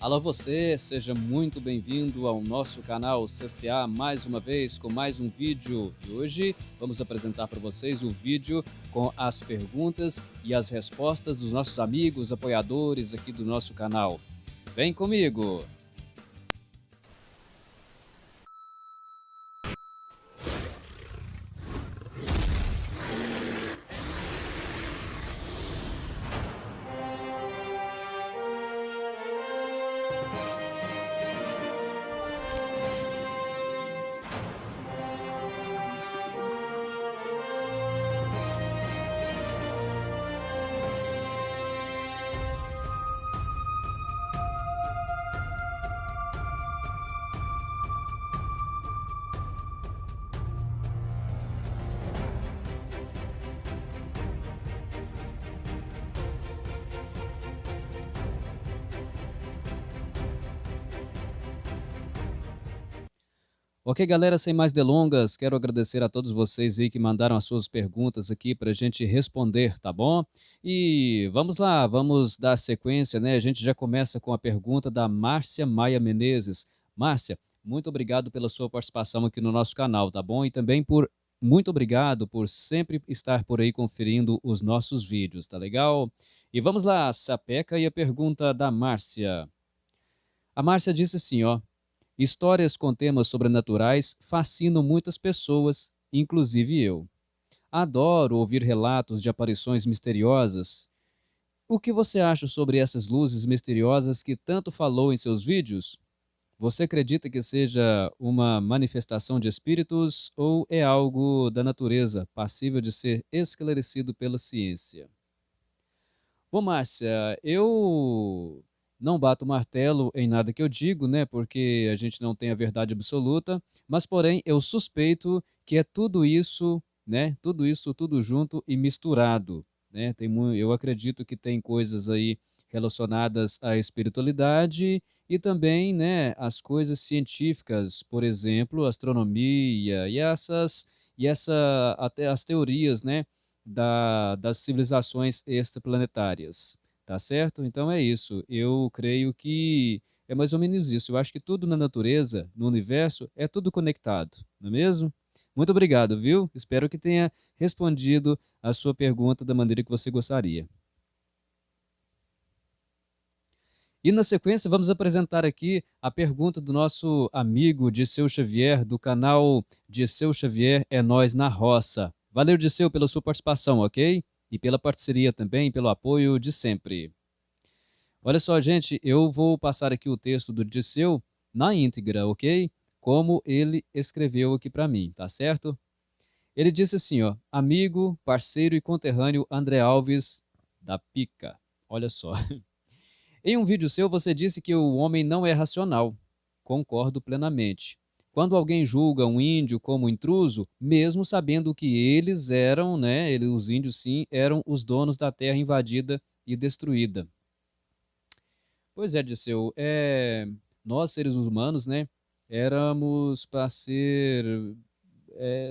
Alô você, seja muito bem-vindo ao nosso canal CCA mais uma vez com mais um vídeo. E hoje vamos apresentar para vocês o vídeo com as perguntas e as respostas dos nossos amigos apoiadores aqui do nosso canal. Vem comigo! Ok, galera, sem mais delongas, quero agradecer a todos vocês aí que mandaram as suas perguntas aqui para a gente responder, tá bom? E vamos lá, vamos dar sequência, né? A gente já começa com a pergunta da Márcia Maia Menezes. Márcia, muito obrigado pela sua participação aqui no nosso canal, tá bom? E também muito obrigado por sempre estar por aí conferindo os nossos vídeos, tá legal? E vamos lá, Sapeca e a pergunta da Márcia. A Márcia disse assim, ó. Histórias com temas sobrenaturais fascinam muitas pessoas, inclusive eu. Adoro ouvir relatos de aparições misteriosas. O que você acha sobre essas luzes misteriosas que tanto falou em seus vídeos? Você acredita que seja uma manifestação de espíritos ou é algo da natureza, passível de ser esclarecido pela ciência? Bom, Márcia, eu não bato martelo em nada que eu digo, né? Porque a gente não tem a verdade absoluta, mas porém eu suspeito que é tudo isso, né? Tudo isso, tudo junto e misturado, né? Eu acredito que tem coisas aí relacionadas à espiritualidade e também, né, as coisas científicas, por exemplo, astronomia e até as teorias, né? Das civilizações extraplanetárias, tá certo? Então é isso. Eu creio que é mais ou menos isso. Eu acho que tudo na natureza, no universo, é tudo conectado, não é mesmo? Muito obrigado, viu? Espero que tenha respondido a sua pergunta da maneira que você gostaria. E na sequência, vamos apresentar aqui a pergunta do nosso amigo Disseu Xavier, do canal Disseu Xavier É Nós na Roça. Valeu, Disseu, pela sua participação, ok? E pela parceria também, pelo apoio de sempre. Olha só, gente, eu vou passar aqui o texto do Disseu na íntegra, ok? Como ele escreveu aqui para mim, tá certo? Ele disse assim, ó, amigo, parceiro e conterrâneo André Alves da Pica. Olha só. Em um vídeo seu, você disse que o homem não é racional. Concordo plenamente. Quando alguém julga um índio como intruso, mesmo sabendo que eles eram, né, os índios sim, eram os donos da terra invadida e destruída. Pois é, Disseu, nós seres humanos, né, éramos para ser,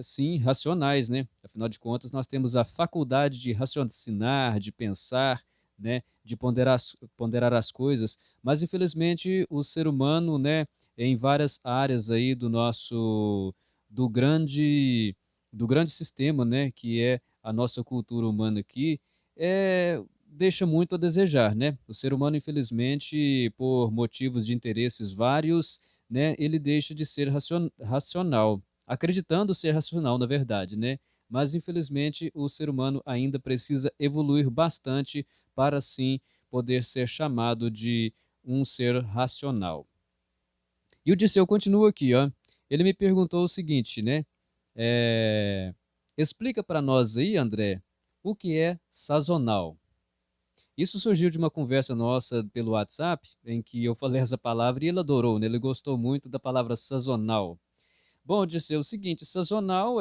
sim, racionais, né? Afinal de contas, nós temos a faculdade de raciocinar, de pensar, né, de ponderar as coisas, mas infelizmente o ser humano, né, em várias áreas aí do grande do grande sistema, né, que é a nossa cultura humana aqui, deixa muito a desejar, né? O ser humano, infelizmente, por motivos de interesses vários, né, ele deixa de ser racional, acreditando ser racional, na verdade, né? Mas, infelizmente, o ser humano ainda precisa evoluir bastante para, sim, poder ser chamado de um ser racional. E o Disseu continua aqui, ó. Ele me perguntou o seguinte, né? Explica para nós aí, André, o que é sazonal? Isso surgiu de uma conversa nossa pelo WhatsApp, em que eu falei essa palavra e ele adorou, né? Ele gostou muito da palavra sazonal. Bom, Disseu, o seguinte, sazonal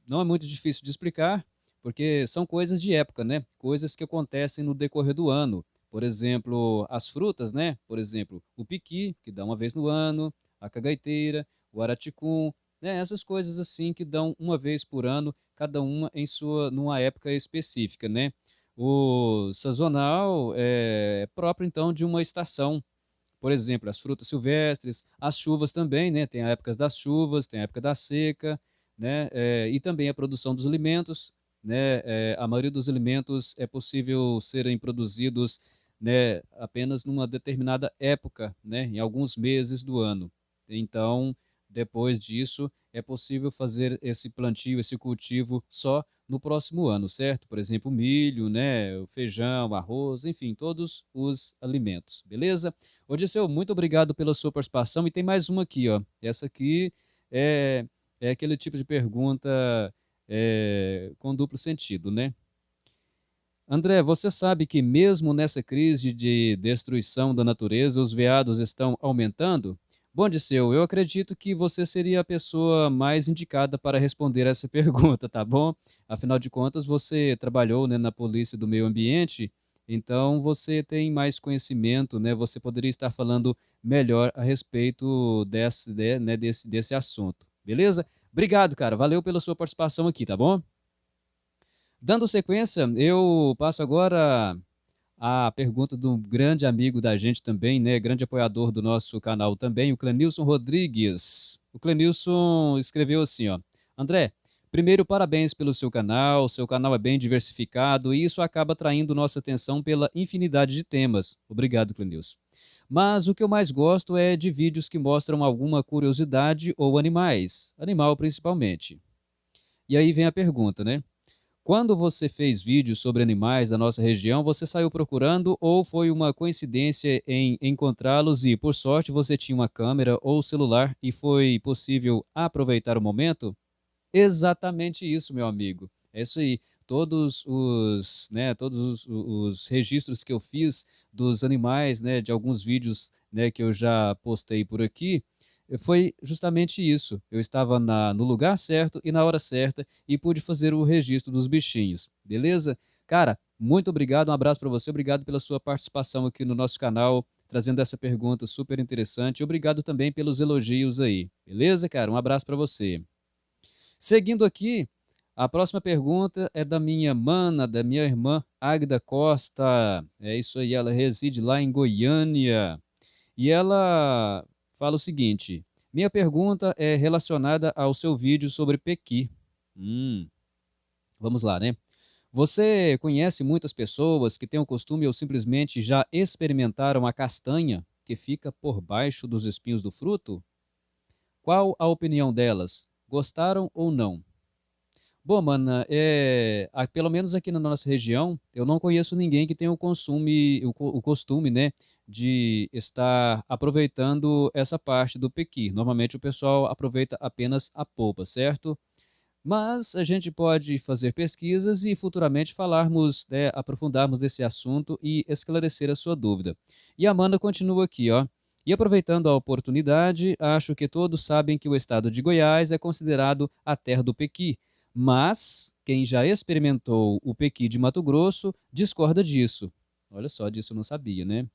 não é muito difícil de explicar, porque são coisas de época, né? Coisas que acontecem no decorrer do ano. Por exemplo, as frutas, né? Por exemplo, o piqui, que dá uma vez no ano, a cagaiteira, o araticum, né? Essas coisas assim que dão uma vez por ano, cada uma numa época específica, né? O sazonal é próprio, então, de uma estação. Por exemplo, as frutas silvestres, as chuvas também, né? Tem a época das chuvas, tem a época da seca, né? E também a produção dos alimentos, né? A maioria dos alimentos é possível serem produzidos, né, apenas numa determinada época, né? Em alguns meses do ano. Então, depois disso, é possível fazer esse plantio, esse cultivo só no próximo ano, certo? Por exemplo, o milho, né? O feijão, arroz, enfim, todos os alimentos, beleza? Odisseu, muito obrigado pela sua participação. E tem mais uma aqui, ó. Essa aqui é, é aquele tipo de pergunta com duplo sentido, né? André, você sabe que mesmo nessa crise de destruição da natureza, os veados estão aumentando? Bom, Odisseu, eu acredito que você seria a pessoa mais indicada para responder essa pergunta, tá bom? Afinal de contas, você trabalhou, né, na Polícia do Meio Ambiente, então você tem mais conhecimento, né? Você poderia estar falando melhor a respeito desse assunto, beleza? Obrigado, cara. Valeu pela sua participação aqui, tá bom? Dando sequência, eu passo agora a pergunta do grande amigo da gente também, né? Grande apoiador do nosso canal também, o Clenilson Rodrigues. O Clenilson escreveu assim, ó: André, primeiro, parabéns pelo seu canal é bem diversificado e isso acaba atraindo nossa atenção pela infinidade de temas. Obrigado, Clenilson. Mas o que eu mais gosto é de vídeos que mostram alguma curiosidade ou animais, animal principalmente. E aí vem a pergunta, né? Quando você fez vídeos sobre animais da nossa região, você saiu procurando ou foi uma coincidência em encontrá-los e, por sorte, você tinha uma câmera ou celular e foi possível aproveitar o momento? Exatamente isso, meu amigo. É isso aí. Todos os registros que eu fiz dos animais, né, de alguns vídeos, né, que eu já postei por aqui, foi justamente isso. Eu estava no lugar certo e na hora certa e pude fazer o registro dos bichinhos. Beleza? Cara, muito obrigado, um abraço para você, obrigado pela sua participação aqui no nosso canal, trazendo essa pergunta super interessante. Obrigado também pelos elogios aí. Beleza, cara? Um abraço para você. Seguindo aqui, a próxima pergunta é da minha mana, da minha irmã Águida Costa. É isso aí, ela reside lá em Goiânia. E ela fala o seguinte: minha pergunta é relacionada ao seu vídeo sobre Pequi. Hum, vamos lá, né? Você conhece muitas pessoas que têm o costume ou simplesmente já experimentaram a castanha que fica por baixo dos espinhos do fruto? Qual a opinião delas? Gostaram ou não? Bom, mana, pelo menos aqui na nossa região, eu não conheço ninguém que tenha o costume, né, de estar aproveitando essa parte do pequi. Normalmente o pessoal aproveita apenas a polpa, certo? Mas a gente pode fazer pesquisas e futuramente falarmos, né, aprofundarmos esse assunto e esclarecer a sua dúvida. E a Amanda continua aqui, ó. E aproveitando a oportunidade, acho que todos sabem que o estado de Goiás é considerado a terra do pequi, mas quem já experimentou o pequi de Mato Grosso discorda disso. Olha só, disso eu não sabia, né?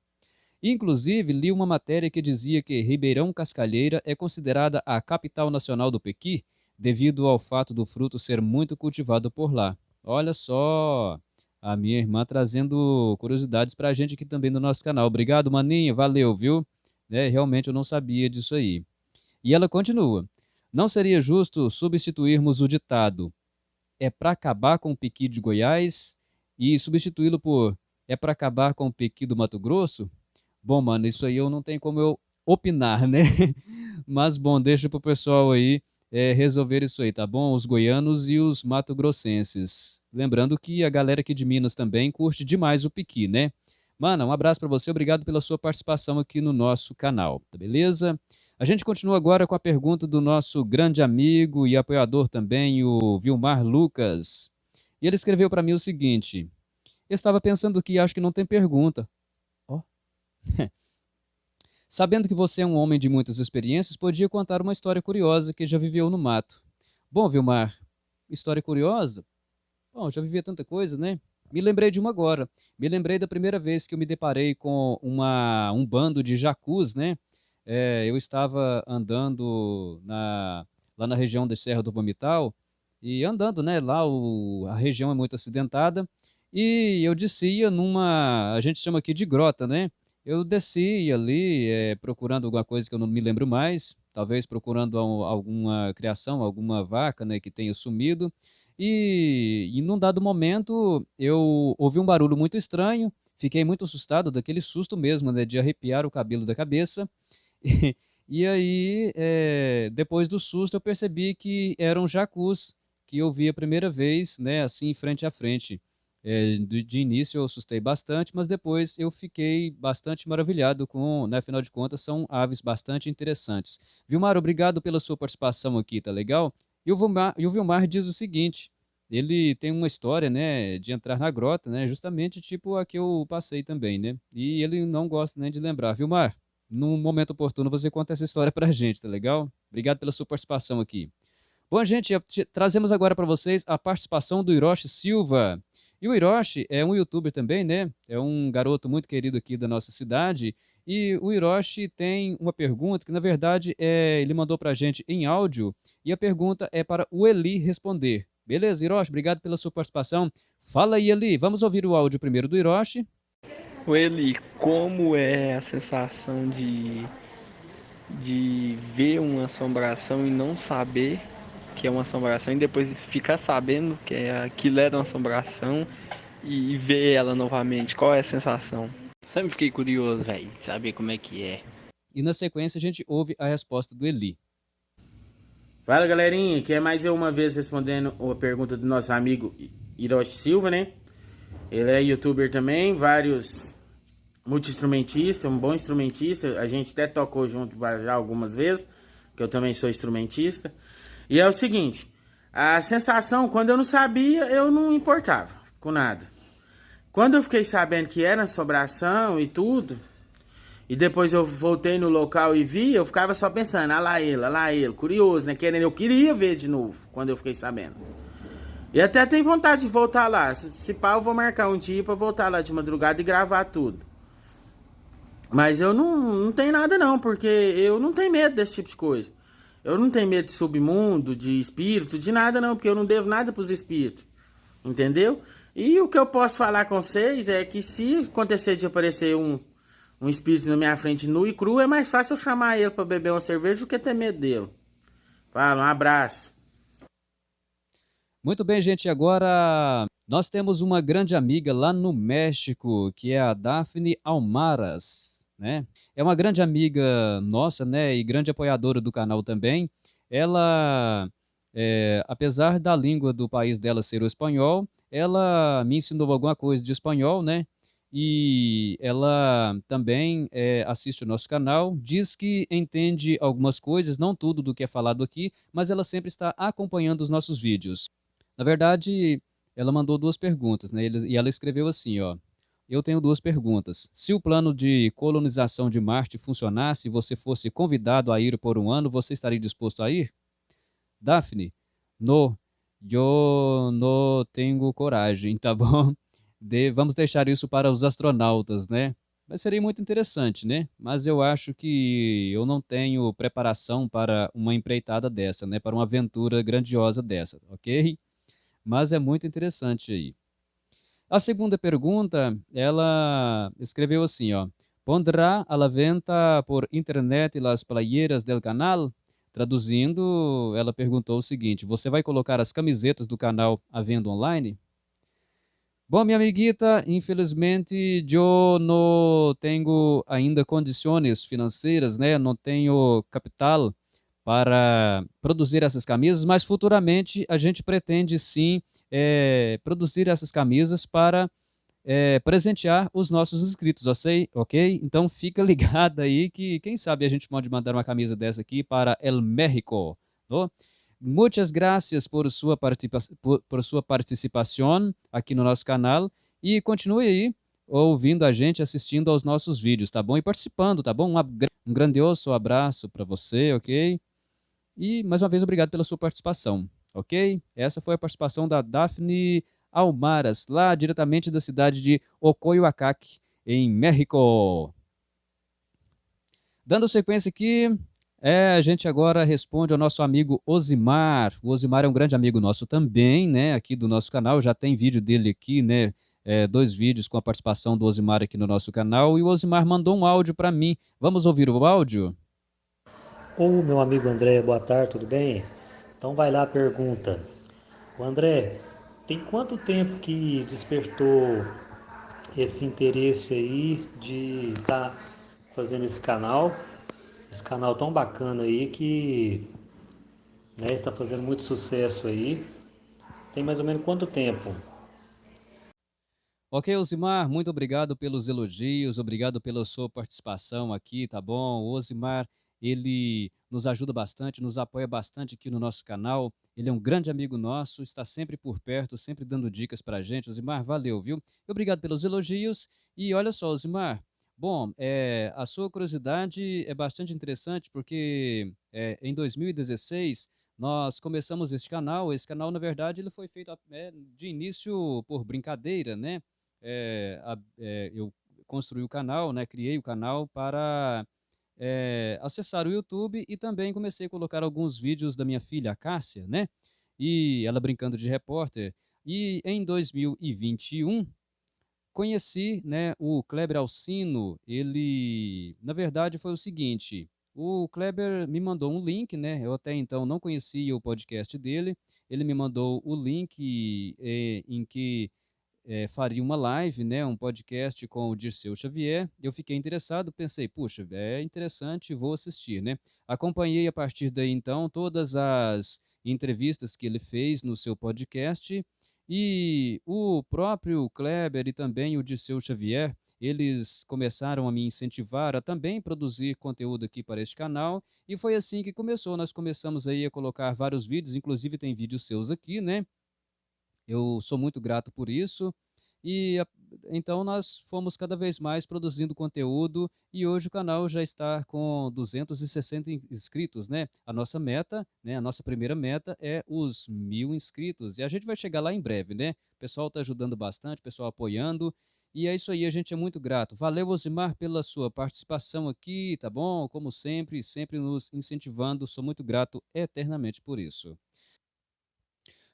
Inclusive, li uma matéria que dizia que Ribeirão Cascalheira é considerada a capital nacional do pequi, devido ao fato do fruto ser muito cultivado por lá. Olha só, a minha irmã trazendo curiosidades para a gente aqui também no nosso canal. Obrigado, maninha, valeu, viu? Realmente eu não sabia disso aí. E ela continua: não seria justo substituirmos o ditado é para acabar com o pequi de Goiás e substituí-lo por é para acabar com o pequi do Mato Grosso? Bom, mano, isso aí eu não tenho como eu opinar, né? Mas, bom, deixa pro pessoal aí resolver isso aí, tá bom? Os goianos e os mato-grossenses. Lembrando que a galera aqui de Minas também curte demais o piqui, né? Mano, um abraço para você, obrigado pela sua participação aqui no nosso canal, tá beleza? A gente continua agora com a pergunta do nosso grande amigo e apoiador também, o Vilmar Lucas. E ele escreveu para mim o seguinte: estava pensando que acho que não tem pergunta. Ó. Sabendo que você é um homem de muitas experiências, podia contar uma história curiosa que já viveu no mato. Bom, Vilmar, história curiosa? Bom, já vivia tanta coisa, né? Me lembrei de uma agora. Me lembrei da primeira vez que eu me deparei com um bando de jacus, né? Eu estava andando lá na região da Serra do Palmital e andando, né? Lá a região é muito acidentada e eu descia numa, a gente chama aqui de grota, né? Eu descia ali, procurando alguma coisa que eu não me lembro mais, talvez procurando alguma criação, alguma vaca, né, que tenha sumido. E num dado momento eu ouvi um barulho muito estranho, fiquei muito assustado, daquele susto mesmo, né, de arrepiar o cabelo da cabeça. E aí, depois do susto, eu percebi que eram jacus que eu vi a primeira vez, né, assim, frente a frente. De início eu assustei bastante, mas depois eu fiquei bastante maravilhado com, né, afinal de contas, são aves bastante interessantes. Vilmar, obrigado pela sua participação aqui, tá legal? E o Vilmar diz o seguinte, ele tem uma história, né, de entrar na grota, né, justamente tipo a que eu passei também, né, e ele não gosta nem de lembrar. Vilmar, num momento oportuno você conta essa história pra gente, tá legal? Obrigado pela sua participação aqui. Bom, gente, trazemos agora para vocês a participação do Hiroshi Silva. E o Hiroshi é um youtuber também, né? É um garoto muito querido aqui da nossa cidade. E o Hiroshi tem uma pergunta que, na verdade, ele mandou para a gente em áudio. E a pergunta é para o Eli responder. Beleza, Hiroshi? Obrigado pela sua participação. Fala aí, Eli. Vamos ouvir o áudio primeiro do Hiroshi. O Eli, como é a sensação de ver uma assombração e não saber que é uma assombração e depois ficar sabendo que aquilo era uma assombração e ver ela novamente? Qual é a sensação? Sempre fiquei curioso, velho, saber como é que é. E na sequência a gente ouve a resposta do Eli. Fala galerinha, aqui é mais eu uma vez respondendo a pergunta do nosso amigo Hiroshi Silva, né? Ele é youtuber também, vários multi-instrumentista, um bom instrumentista. A gente até tocou junto já algumas vezes, que eu também sou instrumentista. E é o seguinte, a sensação, quando eu não sabia, eu não importava com nada. Quando eu fiquei sabendo que era assombração e tudo, e depois eu voltei no local e vi, eu ficava só pensando, ah lá ele, curioso, né? Querendo, eu queria ver de novo, quando eu fiquei sabendo. E até tenho vontade de voltar lá. Se pá, eu vou marcar um dia pra voltar lá de madrugada e gravar tudo. Mas eu não tenho nada não, porque eu não tenho medo desse tipo de coisa. Eu não tenho medo de submundo, de espírito, de nada não, porque eu não devo nada pros espíritos. Entendeu? E o que eu posso falar com vocês é que se acontecer de aparecer um espírito na minha frente nu e cru, é mais fácil eu chamar ele pra beber uma cerveja do que ter medo dele. Fala, um abraço. Muito bem, gente. Agora nós temos uma grande amiga lá no México, que é a Daphne Almaras, né? É uma grande amiga nossa, né? E grande apoiadora do canal também. Ela, apesar da língua do país dela ser o espanhol, ela me ensinou alguma coisa de espanhol, né? E ela também assiste o nosso canal, diz que entende algumas coisas, não tudo do que é falado aqui, mas ela sempre está acompanhando os nossos vídeos. Na verdade, ela mandou duas perguntas, né? E ela escreveu assim, ó. Eu tenho duas perguntas. Se o plano de colonização de Marte funcionasse e você fosse convidado a ir por um ano, você estaria disposto a ir? Daphne, no, eu não tenho coragem, tá bom? Vamos deixar isso para os astronautas, né? Mas seria muito interessante, né? Mas eu acho que eu não tenho preparação para uma empreitada dessa, né? Para uma aventura grandiosa dessa, ok? Mas é muito interessante aí. A segunda pergunta, ela escreveu assim, ó. Pondrá a la venta por internet las playeras del canal? Traduzindo, ela perguntou o seguinte, você vai colocar as camisetas do canal à venda online? Bom, minha amiguita, infelizmente eu não tenho ainda condições financeiras, né? Não tenho capital para produzir essas camisas, mas futuramente a gente pretende sim produzir essas camisas para presentear os nossos inscritos, ok? Então fica ligado aí que quem sabe a gente pode mandar uma camisa dessa aqui para El México, no? Muitas graças por sua participação aqui no nosso canal e continue aí ouvindo a gente, assistindo aos nossos vídeos, tá bom? E participando, tá bom? Um grandioso abraço para você, ok? E, mais uma vez, obrigado pela sua participação, ok? Essa foi a participação da Daphne Almaras, lá diretamente da cidade de Ocoyoacaque, em México. Dando sequência aqui, a gente agora responde ao nosso amigo Osimar. O Osimar é um grande amigo nosso também, né? Aqui do nosso canal, já tem vídeo dele aqui, né? dois vídeos com a participação do Osimar aqui no nosso canal, e o Osimar mandou um áudio para mim. Vamos ouvir o áudio? Ô, meu amigo André, boa tarde, tudo bem? Então vai lá a pergunta. O André, tem quanto tempo que despertou esse interesse aí de estar fazendo esse canal tão bacana aí que, né, está fazendo muito sucesso aí? Tem mais ou menos quanto tempo? Ok, Osimar, muito obrigado pelos elogios, obrigado pela sua participação aqui, tá bom? O Osimar, ele nos ajuda bastante, nos apoia bastante aqui no nosso canal. Ele é um grande amigo nosso, está sempre por perto, sempre dando dicas pra gente. Osimar, valeu, viu? Obrigado pelos elogios. E olha só, Osimar, bom, a sua curiosidade é bastante interessante porque em 2016 nós começamos este canal. Esse canal, na verdade, ele foi feito de início por brincadeira, né? Eu construí o canal, né, criei o canal para acessar o YouTube e também comecei a colocar alguns vídeos da minha filha, a Cássia, né, e ela brincando de repórter. E em 2021 conheci, né, o Kleber Alcino. Ele, na verdade, foi o seguinte: o Kleber me mandou um link, né? Eu até então não conhecia o podcast dele. Ele me mandou o link em que faria uma live, né, um podcast com o Dirceu Xavier. Eu fiquei interessado, pensei, puxa, é interessante, vou assistir, né? Acompanhei a partir daí, então, todas as entrevistas que ele fez no seu podcast, e o próprio Kleber e também o Dirceu Xavier, eles começaram a me incentivar a também produzir conteúdo aqui para este canal, e foi assim que começou. Nós começamos aí a colocar vários vídeos, inclusive tem vídeos seus aqui, né? Eu sou muito grato por isso. E então nós fomos cada vez mais produzindo conteúdo, e hoje o canal já está com 260 inscritos, né? A nossa meta, né? A nossa primeira meta é os 1.000 inscritos, e a gente vai chegar lá em breve, né? O pessoal está ajudando bastante, o pessoal apoiando, e é isso aí, a gente é muito grato. Valeu, Osimar, pela sua participação aqui, tá bom? Como sempre, sempre nos incentivando, sou muito grato eternamente por isso.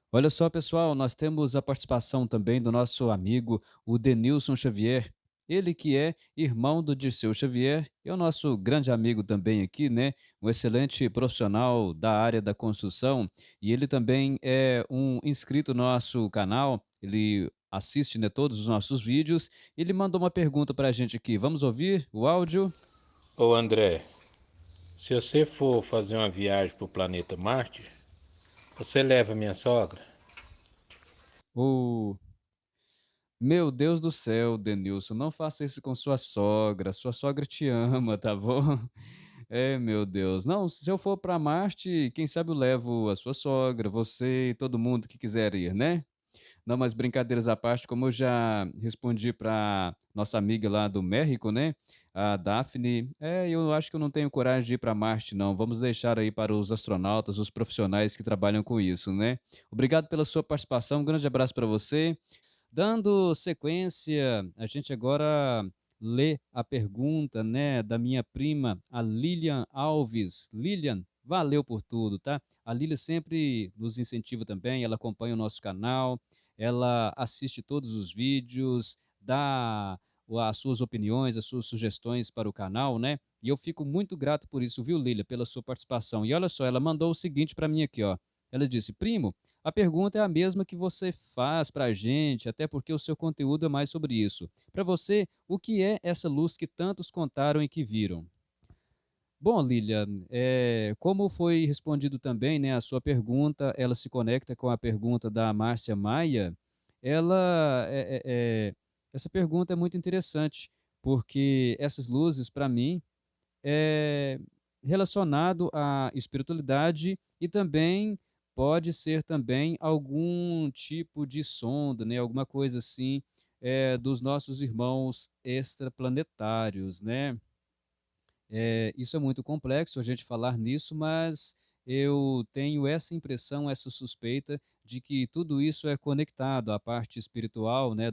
Olha só, pessoal, nós temos a participação também do nosso amigo, o Denilson Xavier. Ele que é irmão do Dirceu Xavier, é o nosso grande amigo também aqui, né? Um excelente profissional da área da construção, e ele também é um inscrito no nosso canal. Ele assiste, né, todos os nossos vídeos. Ele mandou uma pergunta para a gente aqui. Vamos ouvir o áudio? Ô André, se você for fazer uma viagem para o planeta Marte, você leva minha sogra? O Meu Deus do céu, Denilson, não faça isso com sua sogra te ama, tá bom? É, meu Deus. Não, se eu for para Marte, quem sabe eu levo a sua sogra, você e todo mundo que quiser ir, né? Não, mas brincadeiras à parte, como eu já respondi para nossa amiga lá do México, né? A Daphne, eu acho que eu não tenho coragem de ir para Marte, não. Vamos deixar aí para os astronautas, os profissionais que trabalham com isso, né? Obrigado pela sua participação, um grande abraço para você. Dando sequência, a gente agora lê a pergunta, né, da minha prima, a Lilian Alves. Lilian, valeu por tudo, tá? A Lilian sempre nos incentiva também, ela acompanha o nosso canal, ela assiste todos os vídeos, dá as suas opiniões, as suas sugestões para o canal, né? E eu fico muito grato por isso, viu, Lilian, pela sua participação. E olha só, ela mandou o seguinte para mim aqui, ó. Ela disse: primo, a pergunta é a mesma que você faz para a gente, até porque o seu conteúdo é mais sobre isso. Para você, o que é essa luz que tantos contaram e que viram? Bom, Lília, como foi respondido também, né, a sua pergunta, ela se conecta com a pergunta da Márcia Maia. Ela, essa pergunta é muito interessante, porque essas luzes, para mim, é relacionado à espiritualidade, e também pode ser também algum tipo de sonda, né, alguma coisa assim, dos nossos irmãos extraplanetários, né? Isso é muito complexo a gente falar nisso, mas eu tenho essa impressão, essa suspeita de que tudo isso é conectado à parte espiritual, né,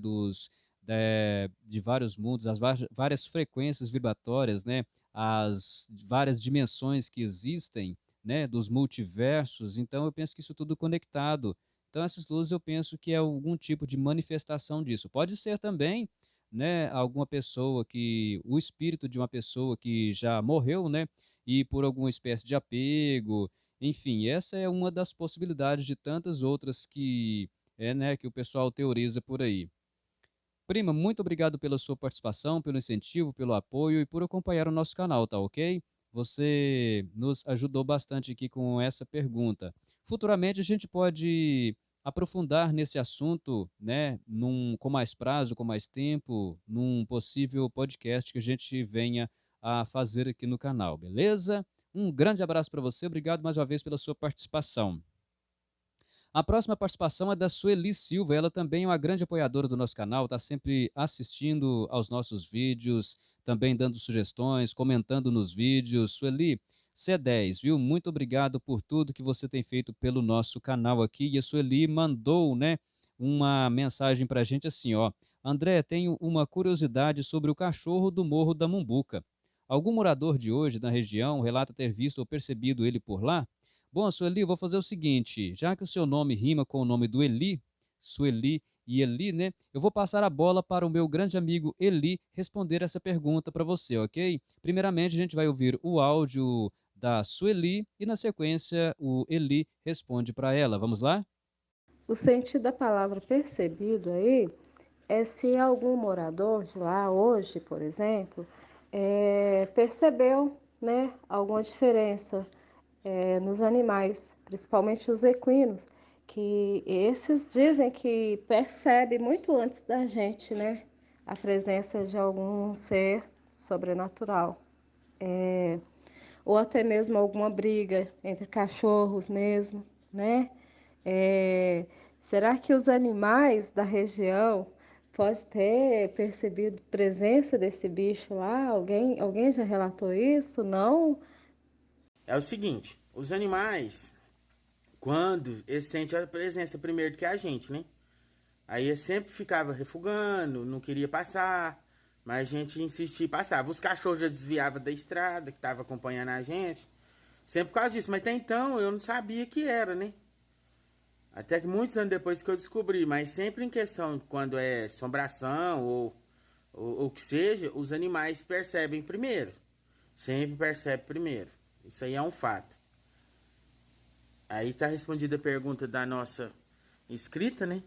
de vários mundos, as várias frequências vibratórias, né, as várias dimensões que existem, né, dos multiversos. Então eu penso que isso tudo conectado. Então, essas luzes eu penso que é algum tipo de manifestação disso. Pode ser também, né, alguma pessoa que, o espírito de uma pessoa que já morreu, né, e por alguma espécie de apego, enfim, essa é uma das possibilidades de tantas outras que, né, que o pessoal teoriza por aí. Prima, muito obrigado pela sua participação, pelo incentivo, pelo apoio e por acompanhar o nosso canal, tá ok? Você nos ajudou bastante aqui com essa pergunta. Futuramente a gente pode aprofundar nesse assunto, né, com mais prazo, com mais tempo, num possível podcast que a gente venha a fazer aqui no canal, beleza? Um grande abraço para você, obrigado mais uma vez pela sua participação. A próxima participação é da Sueli Silva, ela também é uma grande apoiadora do nosso canal, está sempre assistindo aos nossos vídeos, também dando sugestões, comentando nos vídeos. Sueli, C10, viu? Muito obrigado por tudo que você tem feito pelo nosso canal aqui. E a Sueli mandou, né, uma mensagem para a gente assim, ó. André, tenho uma curiosidade sobre o cachorro do Morro da Mumbuca. Algum morador de hoje na região relata ter visto ou percebido ele por lá? Bom, Sueli, eu vou fazer o seguinte, já que o seu nome rima com o nome do Eli, Sueli e Eli, né? Eu vou passar a bola para o meu grande amigo Eli responder essa pergunta para você, ok? Primeiramente, a gente vai ouvir o áudio da Sueli e, na sequência, o Eli responde para ela. Vamos lá? O sentido da palavra percebido aí é se algum morador de lá hoje, por exemplo, percebeu, né, alguma diferença nos animais, principalmente os equinos, que esses dizem que percebe muito antes da gente, né, a presença de algum ser sobrenatural. Ou até mesmo alguma briga entre cachorros mesmo, né? É, será que os animais da região pode ter percebido presença desse bicho lá? Alguém já relatou isso? Não? É o seguinte, os animais, quando eles sentem a presença primeiro que a gente, né? Aí ele sempre ficava refugando, não queria passar, mas a gente insistia e passava. Os cachorros já desviavam da estrada, que estava acompanhando a gente, sempre por causa disso. Mas até então eu não sabia que era, né? Até que muitos anos depois que eu descobri, mas sempre em questão, quando é assombração ou que seja, os animais percebem primeiro. Sempre percebe primeiro. Isso aí é um fato. Aí tá respondida a pergunta da nossa inscrita, né?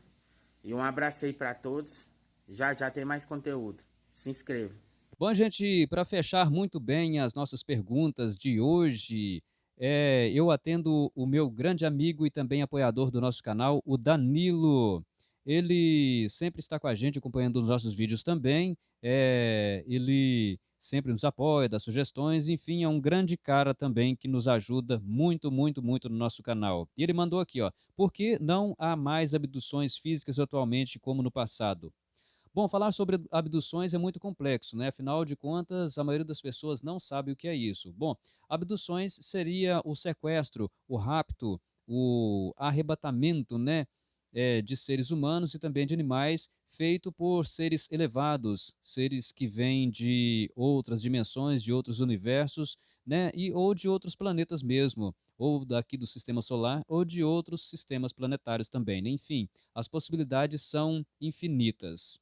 E um abraço aí para todos. Já já tem mais conteúdo. Se inscreva. Bom, gente, para fechar muito bem as nossas perguntas de hoje, eu atendo o meu grande amigo e também apoiador do nosso canal, o Danilo. Ele sempre está com a gente, acompanhando os nossos vídeos também. Ele sempre nos apoia, dá sugestões, enfim, é um grande cara também que nos ajuda muito, muito, muito no nosso canal. E ele mandou aqui, ó, por que não há mais abduções físicas atualmente como no passado? Bom, falar sobre abduções é muito complexo, né? Afinal de contas, a maioria das pessoas não sabe o que é isso. Bom, abduções seria o sequestro, o rapto, o arrebatamento, né? De seres humanos e também de animais, feito por seres elevados, seres que vêm de outras dimensões, de outros universos, né? Ou de outros planetas mesmo, ou daqui do sistema solar, ou de outros sistemas planetários também, né? Enfim, as possibilidades são infinitas.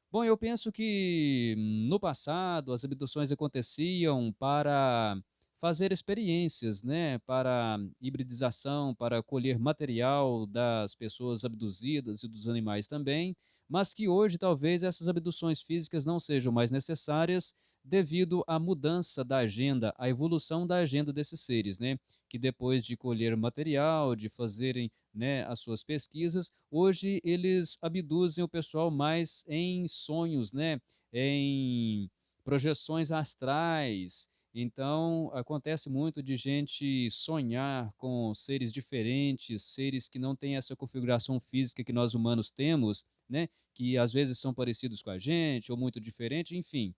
Bom, eu penso que no passado as abduções aconteciam para fazer experiências, né, para hibridização, para colher material das pessoas abduzidas e dos animais também, mas que hoje talvez essas abduções físicas não sejam mais necessárias devido à mudança da agenda, à evolução da agenda desses seres, né, que depois de colher material, de fazerem, né, as suas pesquisas, hoje eles abduzem o pessoal mais em sonhos, né, em projeções astrais. Então, acontece muito de gente sonhar com seres diferentes, seres que não têm essa configuração física que nós humanos temos, né, que às vezes são parecidos com a gente ou muito diferentes, enfim.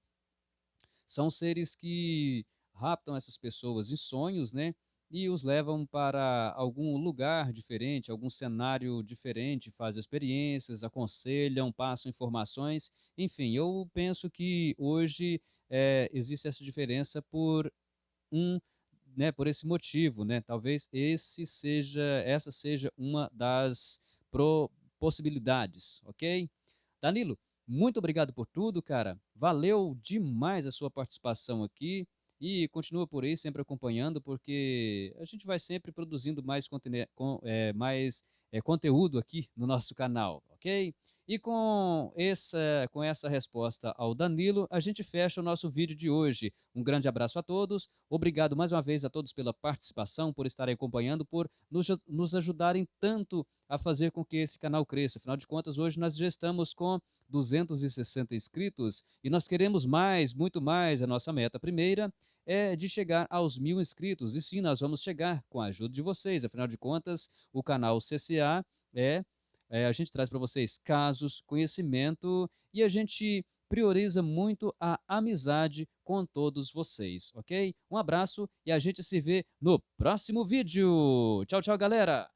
São seres que raptam essas pessoas em sonhos, né? E os levam para algum lugar diferente, algum cenário diferente, fazem experiências, aconselham, passam informações. Enfim, eu penso que hoje existe essa diferença por um né, por esse motivo, né? Talvez essa seja uma das possibilidades, ok? Danilo, muito obrigado por tudo, cara. Valeu demais a sua participação aqui. E continua por aí, sempre acompanhando, porque a gente vai sempre produzindo mais, conteúdo aqui no nosso canal, ok? E com essa resposta ao Danilo, a gente fecha o nosso vídeo de hoje. Um grande abraço a todos, obrigado mais uma vez a todos pela participação, por estarem acompanhando, por nos ajudarem tanto a fazer com que esse canal cresça. Afinal de contas, hoje nós já estamos com 260 inscritos e nós queremos mais, muito mais. A nossa meta primeira é de chegar aos 1.000 inscritos. E sim, nós vamos chegar com a ajuda de vocês. Afinal de contas, o canal CCA a gente traz para vocês casos, conhecimento e a gente prioriza muito a amizade com todos vocês, ok? Um abraço e a gente se vê no próximo vídeo. Tchau, tchau, galera!